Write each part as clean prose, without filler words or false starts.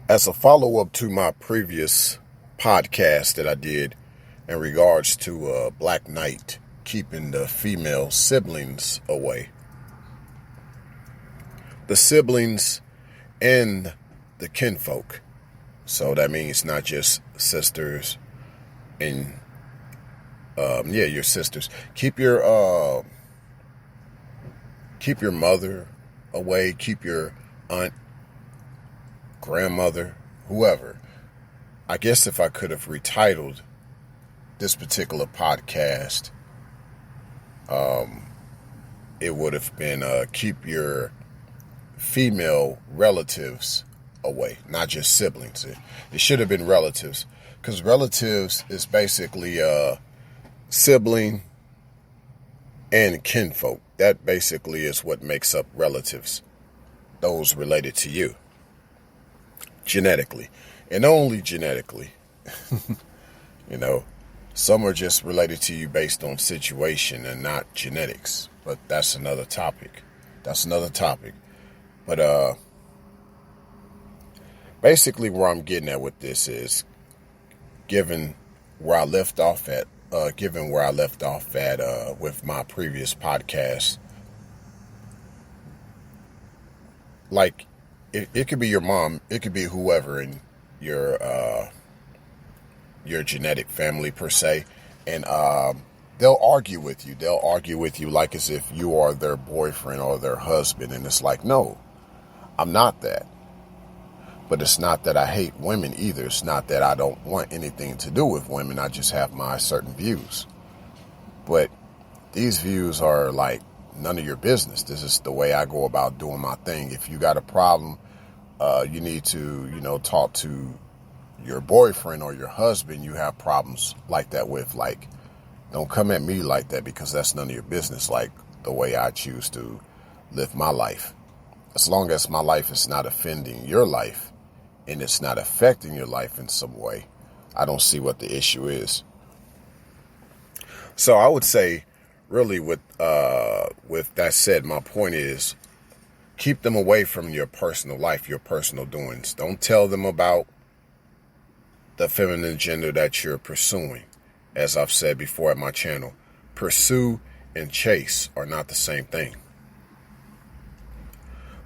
As a follow-up to my previous podcast that I did in regards to Black Knight keeping the female siblings away, the siblings and the kinfolk. So that means not just sisters and your sisters. Keep your mother away. Keep your aunt, grandmother, whoever. I guess if I could have retitled this particular podcast, it would have been keep your female relatives away, not just siblings. It should have been relatives, because relatives is basically sibling and kinfolk. That basically is what makes up relatives, those related to you genetically, and only genetically. You know, some are just related to you based on situation and not genetics, but that's another topic. But basically where I'm getting at with this is given where I left off at with my previous podcast. Like it could be your mom, it could be whoever in your genetic family per se, and they'll argue with you. They'll argue with you like as if you are their boyfriend or their husband, and it's like, no, I'm not that. But it's not that I hate women either. It's not that I don't want anything to do with women. I just have my certain views. But these views are like none of your business. This is the way I go about doing my thing. If you got a problem, you need to, talk to your boyfriend or your husband you have problems like that with. Like, don't come at me like that, because that's none of your business. Like the way I choose to live my life. As long as my life is not offending your life and it's not affecting your life in some way, I don't see what the issue is. So I would say, really, with that said, my point is keep them away from your personal life, your personal doings. Don't tell them about the feminine gender that you're pursuing. As I've said before at my channel, pursue and chase are not the same thing.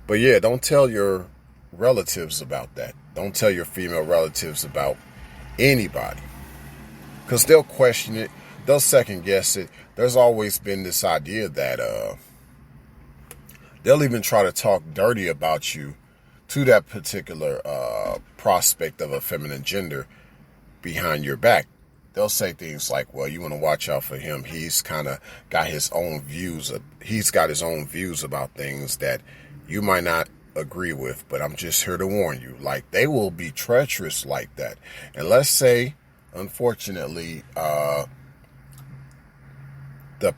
But yeah, don't tell your relatives about that. Don't tell your female relatives about anybody, because they'll question it. They'll second guess it. There's always been this idea that they'll even try to talk dirty about you to that particular prospect of a feminine gender behind your back. They'll say things like, well, you want to watch out for him. He's kind of got his own views. He's got his own views about things that you might not agree with, but I'm just here to warn you. Like, they will be treacherous like that. And let's say, unfortunately, the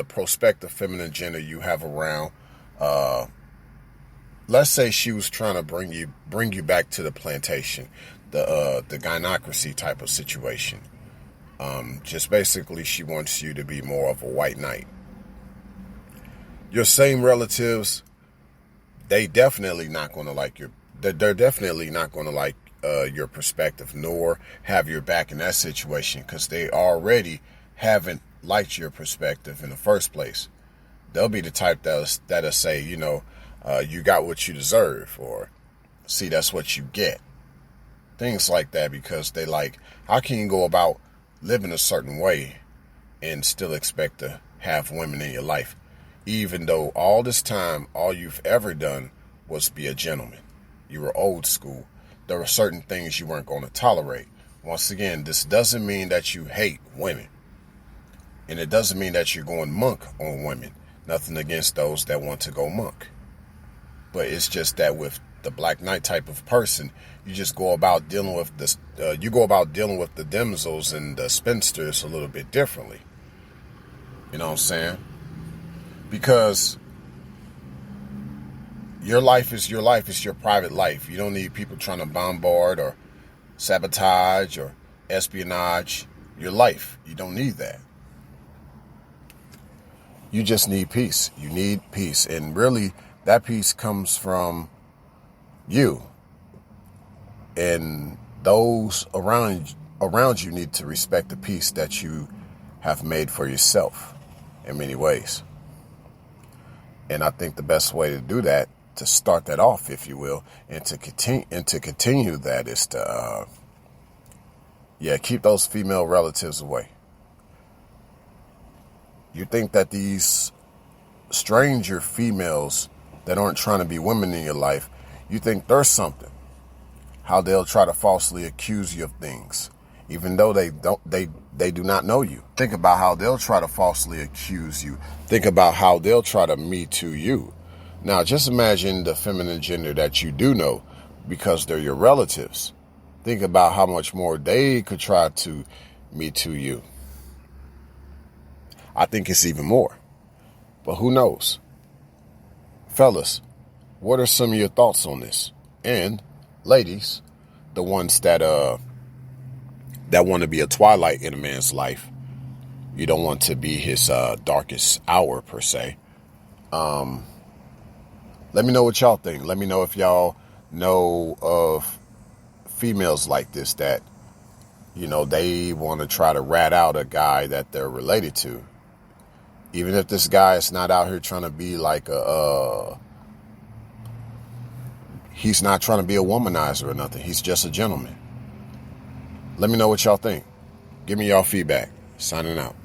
prospective feminine gender you have around, let's say she was trying to bring you back to the plantation, the gynocracy type of situation. Just basically, she wants you to be more of a white knight. Your same relatives, they're definitely not going to like your perspective, nor have your back in that situation, because they already haven't liked your perspective in the first place. They'll be the type that'll say, you got what you deserve, or see, that's what you get. Things like that, because they like, how can you go about living a certain way and still expect to have women in your life? Even though all this time, all you've ever done was be a gentleman. You were old school. There were certain things you weren't going to tolerate. Once again, this doesn't mean that you hate women. And it doesn't mean that you're going monk on women. Nothing against those that want to go monk. But it's just that with the Black Knight type of person, you just go about dealing with this. You go about dealing with the damsels and the spinsters a little bit differently. You know what I'm saying? Because your life is your life. It's your private life. You don't need people trying to bombard or sabotage or espionage your life. You don't need that. You just need peace. You need peace. And really, that peace comes from you. And those around you need to respect the peace that you have made for yourself in many ways. And I think the best way to do that, to start that off, if you will, and to continue that, is to keep those female relatives away. You think that these stranger females that aren't trying to be women in your life, you think there's something. How they'll try to falsely accuse you of things, even though they do not know you. Think about how they'll try to falsely accuse you. Think about how they'll try to Me Too you. Now, just imagine the feminine gender that you do know, because they're your relatives. Think about how much more they could try to Me Too you. I think it's even more, but who knows? Fellas, what are some of your thoughts on this? And ladies, the ones that want to be a twilight in a man's life, you don't want to be his darkest hour per se. Let me know what y'all think. Let me know if y'all know of females like this that, they want to try to rat out a guy that they're related to. Even if this guy is not out here trying to be like he's not trying to be a womanizer or nothing. He's just a gentleman. Let me know what y'all think. Give me y'all feedback. Signing out.